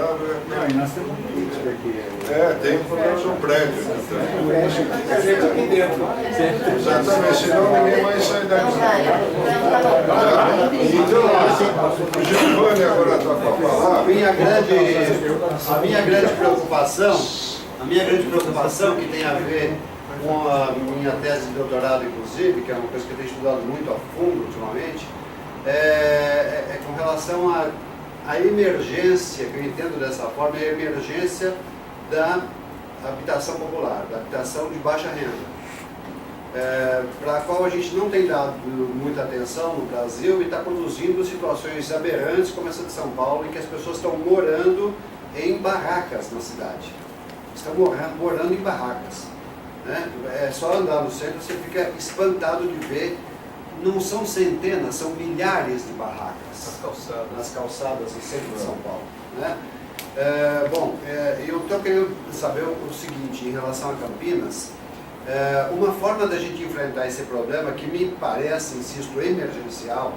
Não, e nós temos um limite aqui. Tem um problema no prédio. A gente aqui dentro. Exatamente, senão ninguém mais sai daqui. Então, o Giovanni agora está para falar. A minha grande preocupação, que tem a ver com a minha tese de doutorado, inclusive, que é uma coisa que eu tenho estudado muito a fundo ultimamente, é com relação à emergência, que eu entendo dessa forma, é a emergência da habitação popular, da habitação de baixa renda, para a qual a gente não tem dado muita atenção no Brasil e está produzindo situações aberrantes como essa de São Paulo, em que as pessoas estão morando em barracas na cidade. Estão morando em barracas. Né? É só andar no centro, você fica espantado de ver, não são centenas, são milhares de barracas nas calçadas do centro de São Paulo. Né? Eu estou querendo saber o seguinte, em relação a Campinas, uma forma da gente enfrentar esse problema, que me parece, insisto, emergencial,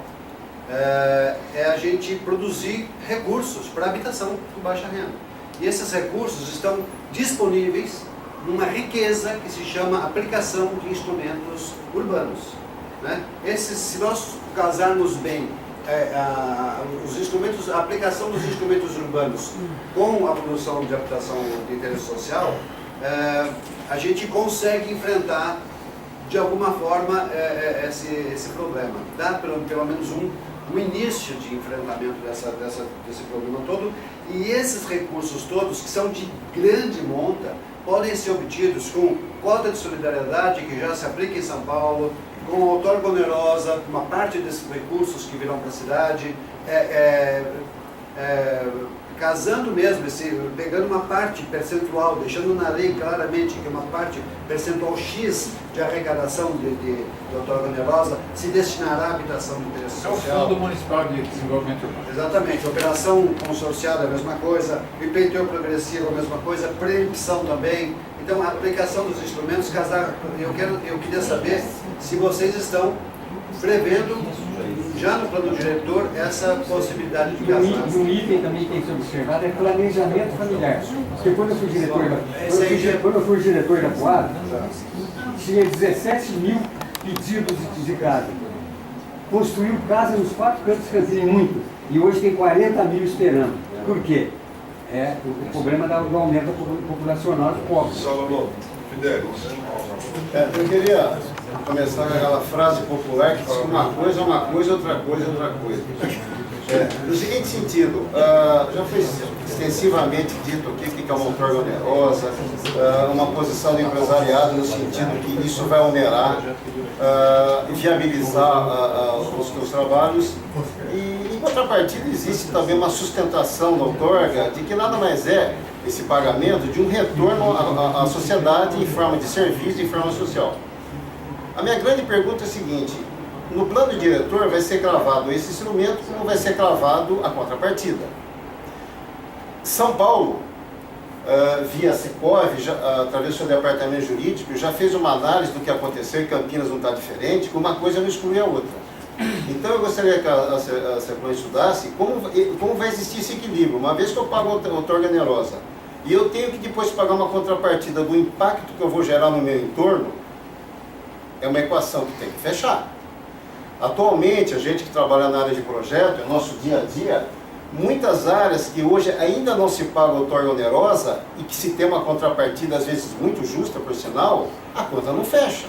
é a gente produzir recursos para habitação de baixa renda. E esses recursos estão disponíveis numa riqueza que se chama aplicação de instrumentos urbanos. Né? Se nós casarmos bem os instrumentos, a aplicação dos instrumentos urbanos com a produção de habitação de interesse social, a gente consegue enfrentar de alguma forma esse problema. Dá pelo menos um início de enfrentamento desse problema todo, e esses recursos todos, que são de grande monta, podem ser obtidos com cota de solidariedade, que já se aplica em São Paulo, com outorga onerosa, uma parte desses recursos que virão para a cidade, casando mesmo, pegando uma parte percentual, deixando na lei claramente que uma parte percentual X de arrecadação de outorga onerosa se destinará à habitação de interesse social. É o Fundo Municipal de Desenvolvimento Urbano. Exatamente, operação consorciada é a mesma coisa, IPTU progressivo é a mesma coisa, preempção também. Então, a aplicação dos instrumentos, eu queria saber se vocês estão prevendo, já no plano diretor, essa possibilidade de casar. E um item também que tem que ser observado é planejamento familiar. Porque quando eu fui diretor da Coab, tinha 17 mil pedidos de casa. Construiu casa nos 4 cantos de Campinas, muito. E hoje tem 40 mil esperando. Por quê? É o problema do aumento populacional do pobre. Salomão, Fidelis. Eu queria começar com aquela frase popular que diz que uma coisa é uma coisa, outra coisa é outra coisa. No seguinte sentido, já foi extensivamente dito aqui que é uma outorga onerosa, uma posição do empresariado no sentido que isso vai onerar, viabilizar os trabalhos. E, em contrapartida, existe também uma sustentação da outorga de que nada mais é esse pagamento de um retorno à sociedade em forma de serviço, em forma social. A minha grande pergunta é a seguinte: no plano diretor vai ser cravado esse instrumento, como vai ser cravado a contrapartida? São Paulo, via Secov, através do seu departamento jurídico, já fez uma análise do que aconteceu e Campinas não está diferente, que uma coisa não exclui a outra. Então eu gostaria que a Secov estudasse como vai existir esse equilíbrio. Uma vez que eu pago outorga onerosa e eu tenho que depois pagar uma contrapartida do impacto que eu vou gerar no meu entorno, é uma equação que tem que fechar. Atualmente, a gente que trabalha na área de projeto, é nosso dia a dia, muitas áreas que hoje ainda não se paga outorga onerosa e que se tem uma contrapartida, às vezes muito justa, por sinal, a conta não fecha.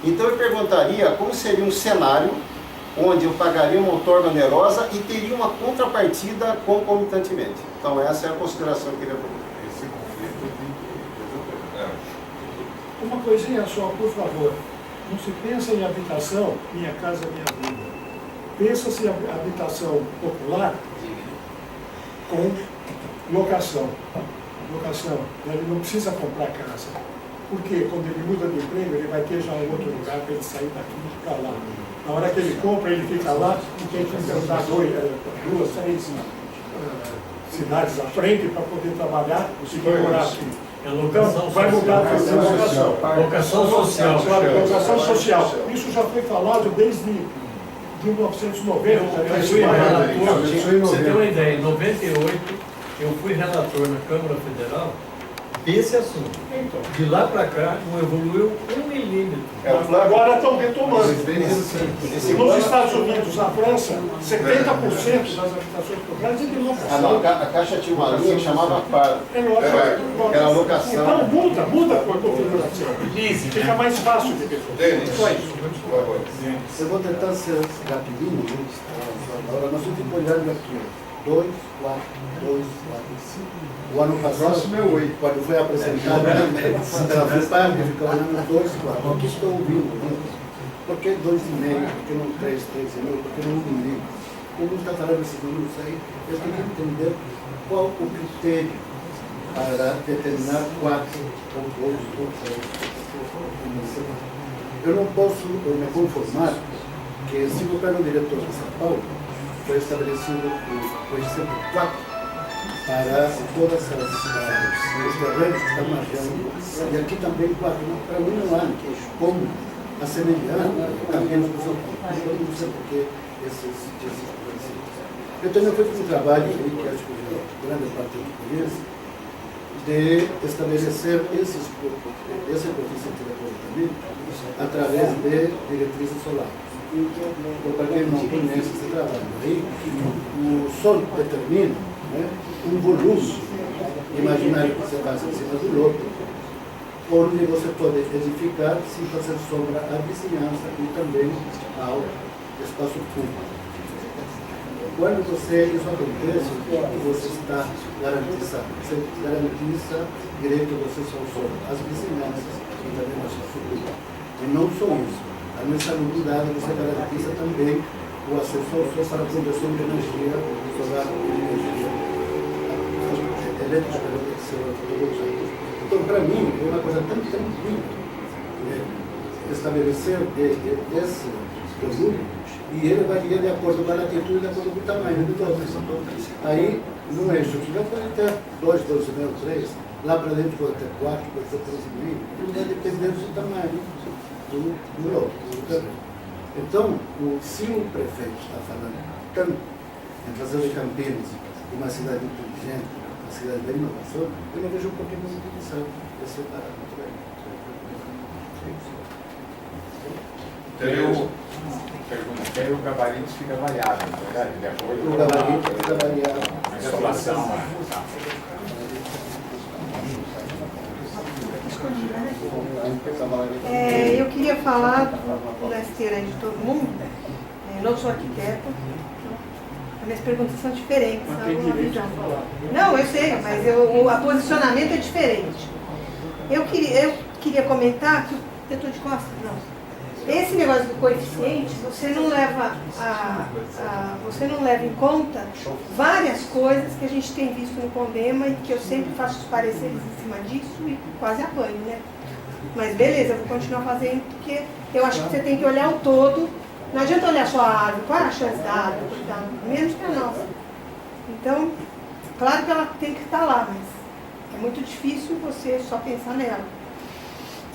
Então eu perguntaria como seria um cenário onde eu pagaria uma outorga onerosa e teria uma contrapartida concomitantemente. Então essa é a consideração que eu queria propor. Esse conflito de... Uma coisinha só, por favor. Não se pensa em habitação, minha casa, minha vida. Pensa-se em habitação popular com locação. Locação. Ele não precisa comprar casa. Porque quando ele muda de emprego, ele vai ter já um outro lugar para ele sair daqui e ficar lá. Na hora que ele compra, ele fica lá e tem que andar 2, 3 cidades à frente para poder trabalhar e morar aqui. Então, vai mudar a locação. Locação social. Locação social. Isso já foi falado desde 1990. Você tem uma ideia, em 98 eu fui relator na Câmara Federal desse assunto. De lá para cá, não evoluiu 1 milímetro. Agora estão retomando. Esse Nos Estados Unidos, na França, 70% das habitações populares é de locação. A Caixa tinha uma linha que chamava PAR, É locação. que era locação. Então muda a configuração. Fica mais fácil de resolver. Denis, Só isso. por favor. Eu vou tentar ser rapidinho, né? Agora nós estamos olhando aqui, 2, 4, 2, 4, 5. O ano passado, quando foi apresentado pela FEPAG, eu ficava olhando 2, 4. Aqui estou ouvindo, né? Por que 2,5? Por que não 3, 3,5? Por que não 1,5? Como está falando esses números aí, eu queria entender qual o critério para determinar 4 ou 2 ou 3. Eu não posso me conformar que se o plano diretor de São Paulo foi estabelecido, por exemplo, 4 para todas os terrenos que estão marcando, e aqui também 4. Para mim não há como assemelhar caminhos do São Paulo. Eu não sei porque esses princípios. Eu tenho feito um trabalho aí, que acho que grande parte do conhece, de estabelecer esse coeficiente de aproveitamento através de diretrizes solares. Para quem não conhece esse trabalho, aí o Sol determina, né, um volume imaginário que você faz em cima do outro, onde você pode edificar sem fazer sombra à vizinhança e também ao espaço público. Quando isso acontece, você está garantizando, você garantiza direito de acesso ao solo, às vizinhanças e também ao espaço público. E não só isso, a mensalidade você garantiza também o acesso ao solo para a produção de energia solar e energia elétrica, então, para mim, é uma coisa tão tranquila estabelecer esse volume, e ele varia de acordo com a latitude, de acordo com o tamanho do todos. Aí, no eixo, já pode ter 2, 2,5, 3, lá para dentro pode ter 4, pode ter 3,5, tudo é dependendo do tamanho do lote, do terreno. Então, se o prefeito está falando tanto em fazer de Campinas uma cidade inteligente, uma cidade da inovação, eu não vejo por que não utilizar esse parâmetro aí. Pergunta, aí o gabarito fica variável, na verdade, de acordo O gabarito fica variável. a insolação. Eu queria falar da esteira de todo mundo. Eu não sou arquiteto. As minhas perguntas são diferentes. Não, eu sei, mas o posicionamento é diferente. Eu queria comentar que eu estou de costas, não. Esse negócio do coeficiente, você não leva em conta várias coisas que a gente tem visto no Condema e que eu sempre faço os pareceres em cima disso e quase apanho, né? Mas beleza, eu vou continuar fazendo porque eu acho que você tem que olhar o todo. Não adianta olhar só a árvore, qual é a chance da árvore, menos que a nossa. Então, claro que ela tem que estar lá, mas é muito difícil você só pensar nela.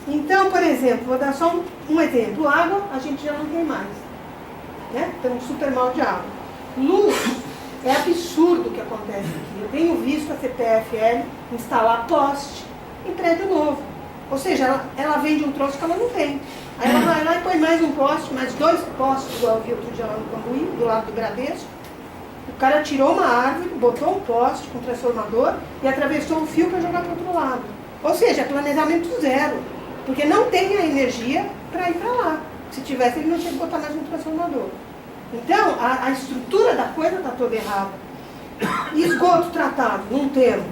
Então, por exemplo, vou dar só um exemplo. Água, a gente já não tem mais. Né? Estamos super mal de água. Luz, é absurdo o que acontece aqui. Eu tenho visto a CPFL instalar poste em prédio novo. Ou seja, ela vende um troço que ela não tem. Aí ela vai lá e põe mais um poste, mais 2 postes, igual eu vi outro dia lá no Cambuí, do lado do Bradesco. O cara tirou uma árvore, botou um poste com transformador e atravessou um fio para jogar para o outro lado. Ou seja, planejamento zero. Porque não tem a energia para ir para lá. Se tivesse, ele não tinha que botar mais um transformador. Então, a estrutura da coisa está toda errada. Esgoto tratado, não temos.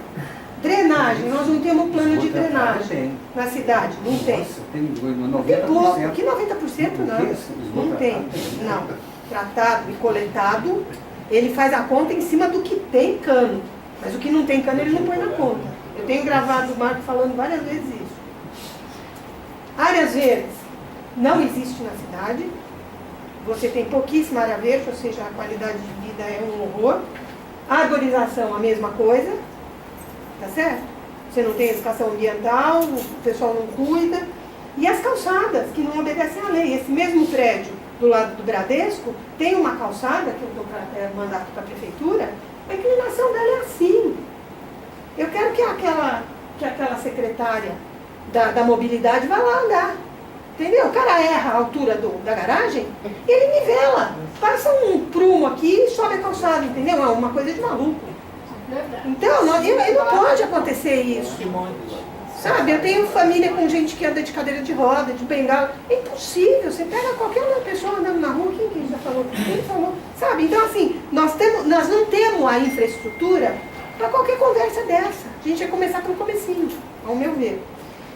Drenagem, nós não temos plano de drenagem na cidade, não tem. Tem Que pouco, que 90% não. Não tem, não. Tratado e coletado, ele faz a conta em cima do que tem cano. Mas o que não tem cano, ele não põe na conta. Eu tenho gravado o Marco falando várias vezes isso. Áreas verdes não existe na cidade. Você tem pouquíssima área verde, ou seja, a qualidade de vida é um horror. Arborização, a mesma coisa. Tá certo? Você não tem educação ambiental, o pessoal não cuida. E as calçadas, que não obedecem à lei. Esse mesmo prédio do lado do Bradesco tem uma calçada, que eu estou para mandar para a prefeitura, a inclinação dela é assim. que aquela secretária da mobilidade vai lá andar. Entendeu? O cara erra a altura da garagem, ele nivela. Passa um prumo aqui e sobe a calçada, entendeu? É uma coisa de maluco. Então, não pode acontecer isso. Sabe, eu tenho família com gente que anda de cadeira de roda, de bengala. É impossível. Você pega qualquer uma pessoa andando na rua, quem já falou? Quem falou? Sabe, então assim, nós não temos a infraestrutura para qualquer conversa dessa. A gente vai começar pelo comecinho, ao meu ver.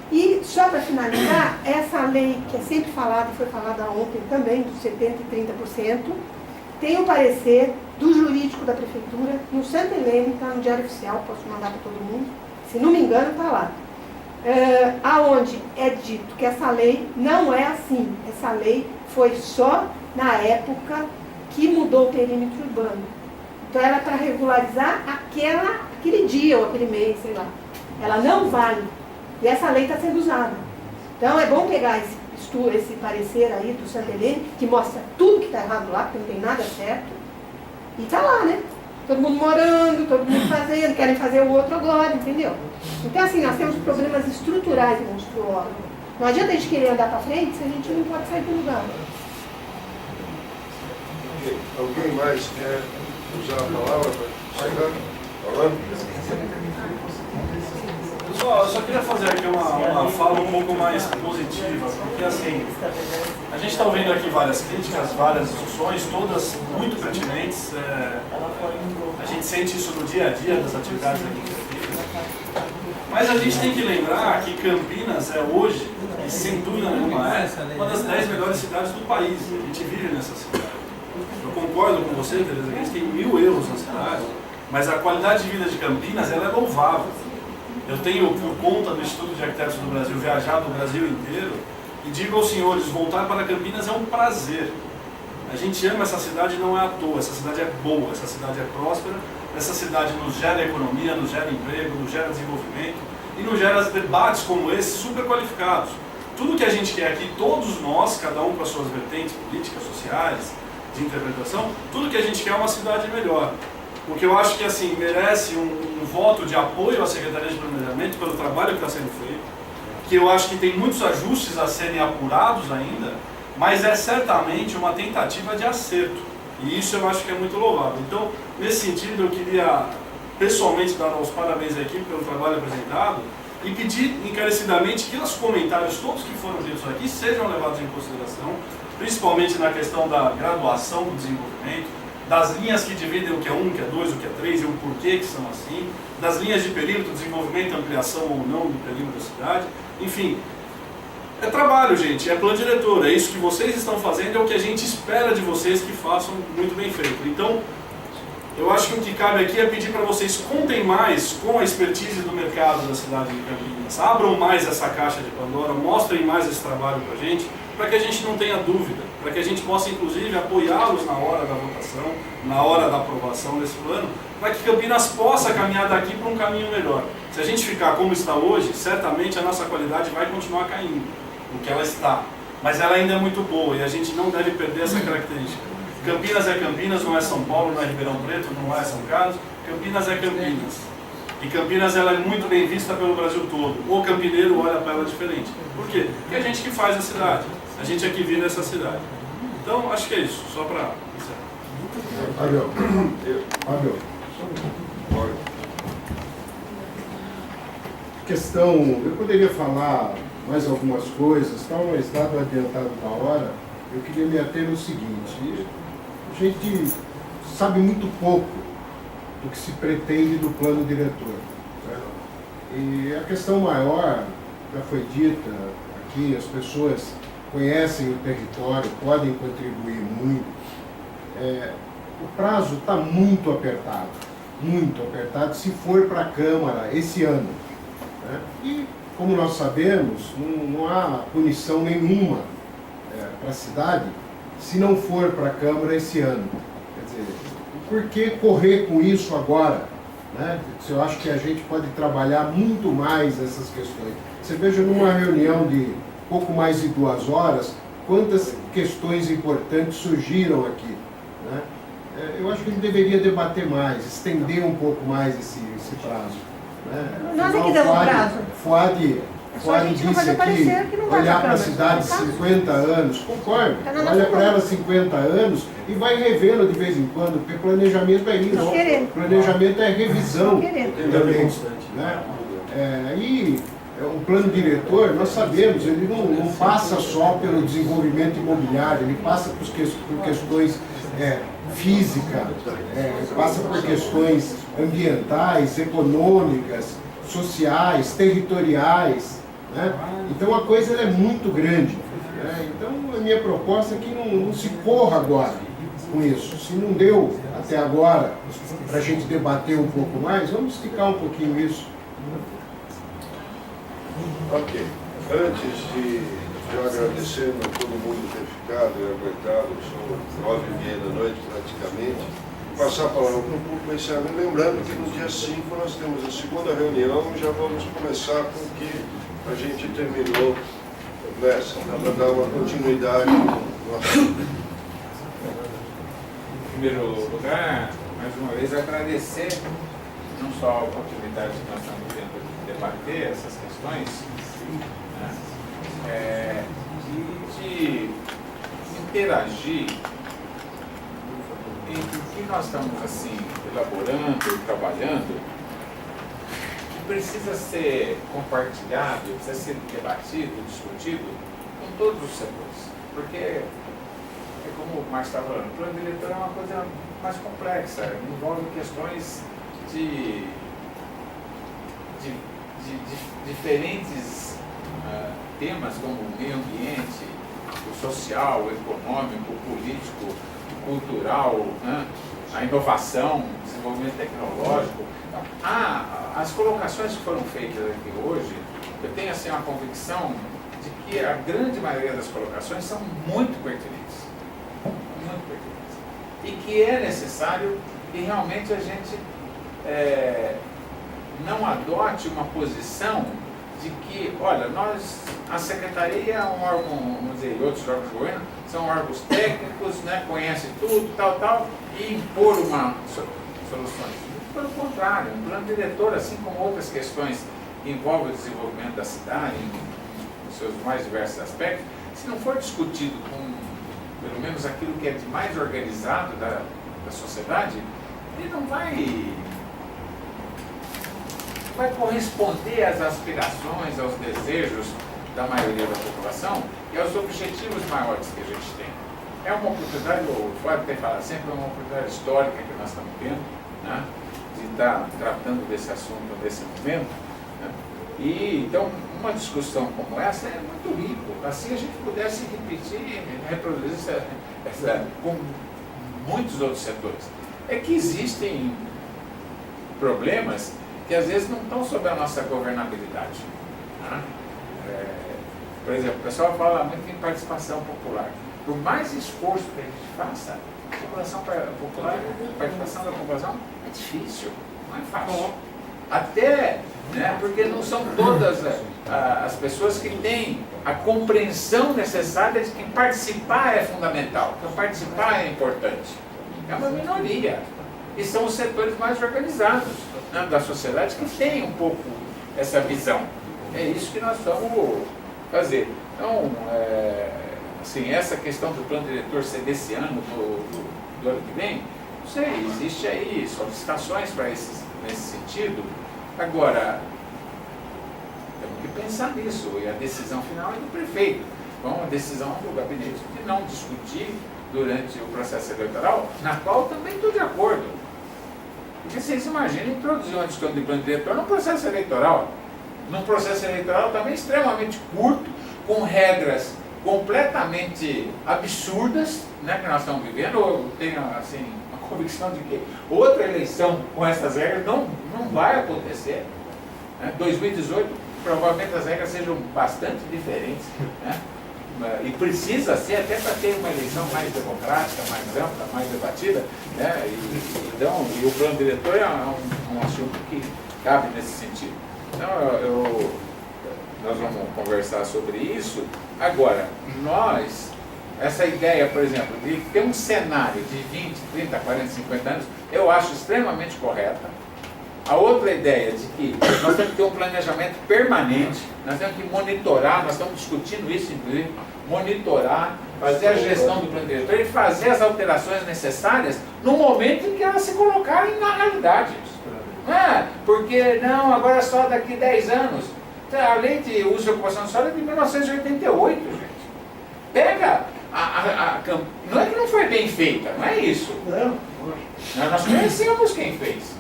E só para finalizar, essa lei que é sempre falada, e foi falada ontem também, dos 70% e 30%, tem o parecer do jurídico da prefeitura, no Santa Helena, está no Diário Oficial, posso mandar para todo mundo, se não me engano está lá. Aonde é dito que essa lei não é assim. Essa lei foi só na época que mudou o perímetro urbano. Então ela é para regularizar aquele dia ou aquele mês, sei lá. Ela não vale. E essa lei está sendo usada. Então é bom pegar esse parecer aí do Santa Helena, que mostra tudo que está errado lá, porque não tem nada certo. E está lá, né? Todo mundo morando, todo mundo fazendo, querem fazer o outro agora, entendeu? Então, assim, nós temos problemas estruturais monstruosos. Não adianta a gente querer andar para frente se a gente não pode sair do lugar. Ok. Alguém mais quer usar a palavra para chegar? Falando? Pessoal, eu só queria fazer aqui uma fala um pouco mais positiva, porque assim, a gente está ouvindo aqui várias críticas, várias discussões, todas muito pertinentes. A gente sente isso no dia a dia das atividades aqui. Mas a gente tem que lembrar que Campinas é hoje, e sem dúvida nenhuma uma das 10 melhores cidades do país. A gente vive nessa cidade. Eu concordo com você, Tereza, que a gente tem 1000 erros na cidade, mas a qualidade de vida de Campinas ela é louvável. Eu tenho, por conta do Instituto de Arquitetos do Brasil, viajado o Brasil inteiro e digo aos senhores, voltar para Campinas é um prazer. A gente ama essa cidade não é à toa, essa cidade é boa, essa cidade é próspera, essa cidade nos gera economia, nos gera emprego, nos gera desenvolvimento e nos gera debates como esse super qualificados. Tudo que a gente quer aqui, todos nós, cada um com as suas vertentes políticas, sociais, de interpretação, tudo que a gente quer é uma cidade melhor. Porque eu acho que assim, merece um voto de apoio à Secretaria de Planejamento pelo trabalho que está sendo feito, que eu acho que tem muitos ajustes a serem apurados ainda, mas é certamente uma tentativa de acerto. E isso eu acho que é muito louvável. Então, nesse sentido, eu queria pessoalmente dar os parabéns à equipe pelo trabalho apresentado e pedir encarecidamente que os comentários, todos que foram ditos aqui, sejam levados em consideração, principalmente na questão da graduação do desenvolvimento, das linhas que dividem o que é 1, o que é 2, o que é 3 e o porquê que são assim, das linhas de perímetro, desenvolvimento, ampliação ou não do perímetro da cidade, enfim. É trabalho, gente, é plano diretor, é isso que vocês estão fazendo, é o que a gente espera de vocês que façam muito bem feito. Então, eu acho que o que cabe aqui é pedir para vocês contem mais com a expertise do mercado da cidade de Campinas, abram mais essa caixa de Pandora, mostrem mais esse trabalho para a gente gente não tenha dúvida, para que a gente possa inclusive apoiá-los na hora da votação, na hora da aprovação desse plano, para que Campinas possa caminhar daqui para um caminho melhor. Se a gente ficar como está hoje, certamente a nossa qualidade vai continuar caindo, o que ela está, mas ela ainda é muito boa e a gente não deve perder essa característica. Campinas é Campinas, não é São Paulo, não é Ribeirão Preto, não é São Carlos, Campinas é Campinas. E Campinas ela é muito bem vista pelo Brasil todo. O campineiro olha para ela diferente. Por quê? Porque é a gente que faz a cidade. A gente é que vive essa cidade. Então, acho que é isso. Só para encerrar. Fábio. Questão, eu poderia falar mais algumas coisas, tal, mas dado o adiantado da hora, eu queria me ater no seguinte. A gente sabe muito pouco do que se pretende do plano diretor. Certo? E a questão maior, já foi dita aqui, as pessoas conhecem o território, podem contribuir muito. O prazo está muito apertado se for para a Câmara esse ano. Né? E, como nós sabemos, não há punição nenhuma para a cidade se não for para a Câmara esse ano. Quer dizer, por que correr com isso agora? Né? Eu acho que a gente pode trabalhar muito mais essas questões. Você veja numa reunião de pouco mais de 2 horas, quantas questões importantes surgiram aqui. Né? Eu acho que a gente deveria debater mais, estender um pouco mais esse prazo. Né? Nós é que Afinal, damos prazo. FUAD Só a gente não disse fazer parecer aqui, que não vai olhar pra para a Câmara. cidade de Tá? 50 anos, concordo, Tá na nossa olha para mão. ela 50 anos e vai revendo de vez em quando, porque planejamento é isso. Tô querendo. Planejamento é revisão Tô querendo. também. Né? E o plano diretor, nós sabemos, ele não passa só pelo desenvolvimento imobiliário, ele passa por questões físicas, passa por questões ambientais, econômicas, sociais, territoriais. Né? Então a coisa ela é muito grande. Né? Então a minha proposta é que não se corra agora com isso. Se não deu até agora para a gente debater um pouco mais, vamos esticar um pouquinho isso. Ok. Antes de eu agradecer a todo mundo ter ficado e aguentado, são 9h30 da noite praticamente, passar a palavra para o público encerramento, lembrando que no dia 5 nós temos a segunda reunião e já vamos começar com o que a gente terminou nessa, para dar uma continuidade no assunto. Em primeiro lugar, mais uma vez agradecer não só a oportunidade que nós estamos tendo de debater essas questões, né, e de interagir entre o que nós estamos assim elaborando e trabalhando, que precisa ser compartilhado, precisa ser debatido, discutido com todos os setores, porque é como o Márcio estava falando, o plano diretor é uma coisa mais complexa, envolve questões de diferentes temas como o meio ambiente, o social, o econômico, o político, o cultural, né? A inovação, o desenvolvimento tecnológico. Então, as colocações que foram feitas aqui hoje, eu tenho assim uma convicção de que a grande maioria das colocações são muito pertinentes. Muito pertinentes. E que é necessário que realmente a gente não adote uma posição de que, olha, a Secretaria é um órgão, vamos dizer, e outros órgãos de governo, são órgãos técnicos, né, conhecem tudo, tal, e impor uma soluções. Pelo contrário, um plano diretor, assim como outras questões que envolvem o desenvolvimento da cidade, em seus mais diversos aspectos, se não for discutido com, pelo menos, aquilo que é de mais organizado da sociedade, ele não vai corresponder às aspirações, aos desejos da maioria da população e aos objetivos maiores que a gente tem. É uma oportunidade, eu vou até falar sempre, é uma oportunidade histórica que nós estamos tendo, né, de estar tratando desse assunto nesse momento. Né, e então, uma discussão como essa é muito rico. Assim a gente pudesse repetir e reproduzir essa com muitos outros setores. É que existem problemas que às vezes não estão sob a nossa governabilidade. Né? Por exemplo, o pessoal fala muito em participação popular. Por mais esforço que a gente faça, a população popular, a participação da população é difícil, não é fácil. Até, né, porque não são todas as pessoas que têm a compreensão necessária de que participar é fundamental, que participar é importante. É uma minoria. E são os setores mais organizados, né, da sociedade que têm um pouco essa visão. É isso que nós vamos fazer. Então, assim, essa questão do plano diretor ser desse ano, do ano que vem, não sei, existe aí solicitações para nesse sentido. Agora, temos que pensar nisso, e a decisão final é do prefeito. Então, a decisão do gabinete de não discutir durante o processo eleitoral, na qual também estou de acordo. Porque vocês imaginam introduzir uma discussão de plano diretor num processo eleitoral. Num processo eleitoral também extremamente curto, com regras completamente absurdas, né, que nós estamos vivendo. Eu tenho assim, uma convicção de que outra eleição com essas regras não vai acontecer. Né? 2018, provavelmente as regras sejam bastante diferentes. Né? E precisa ser até para ter uma eleição mais democrática, mais ampla, mais debatida, né? E o plano diretor é um assunto que cabe nesse sentido. Então, nós vamos conversar sobre isso. Agora, essa ideia, por exemplo, de ter um cenário de 20, 30, 40, 50 anos, eu acho extremamente correta. A outra ideia de que nós temos que ter um planejamento permanente, nós temos que monitorar, nós estamos discutindo isso, inclusive, monitorar, fazer a gestão do plano diretor e fazer as alterações necessárias no momento em que elas se colocarem na realidade. Não é? Porque, não, agora só daqui 10 anos. A lei de uso e ocupação do solo é de 1988, gente. Pega não é que não foi bem feita, não é isso. Não. Nós conhecemos quem fez.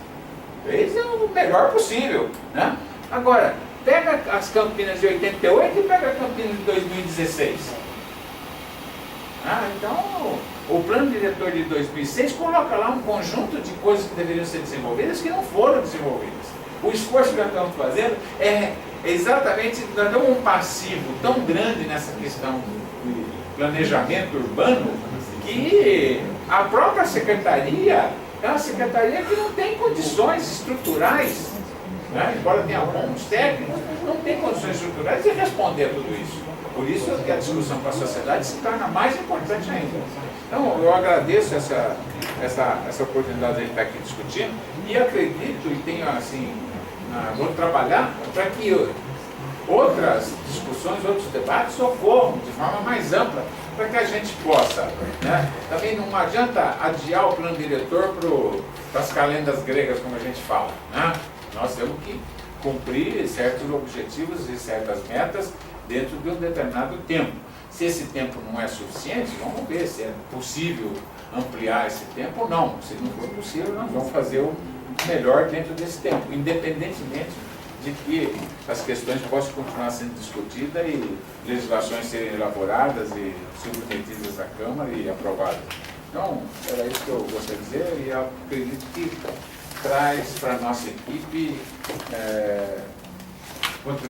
Fez o melhor possível, né? Agora, pega as Campinas de 88 e pega a Campinas de 2016. Então, o plano diretor de 2006 coloca lá um conjunto de coisas que deveriam ser desenvolvidas que não foram desenvolvidas. O esforço que nós estamos fazendo é exatamente, nós temos um passivo tão grande nessa questão do planejamento urbano que a própria secretaria é uma secretaria que não tem condições estruturais, né? Embora tenha bons técnicos, não tem condições estruturais de responder a tudo isso. Por isso que a discussão com a sociedade se torna mais importante ainda. Então, eu agradeço essa oportunidade de estar aqui discutindo e acredito e tenho assim, vou trabalhar para que outras discussões, outros debates ocorram de forma mais ampla, para que a gente possa, né? Também não adianta adiar o plano diretor para as calendas gregas, como a gente fala, né? Nós temos que cumprir certos objetivos e certas metas dentro de um determinado tempo. Se esse tempo não é suficiente, vamos ver se é possível ampliar esse tempo ou não. Se não for possível, nós vamos fazer o melhor dentro desse tempo, independentemente de que as questões possam continuar sendo discutidas e legislações serem elaboradas e submetidas à Câmara e aprovadas. Então, era isso que eu gostaria de dizer e eu acredito que traz para a nossa equipe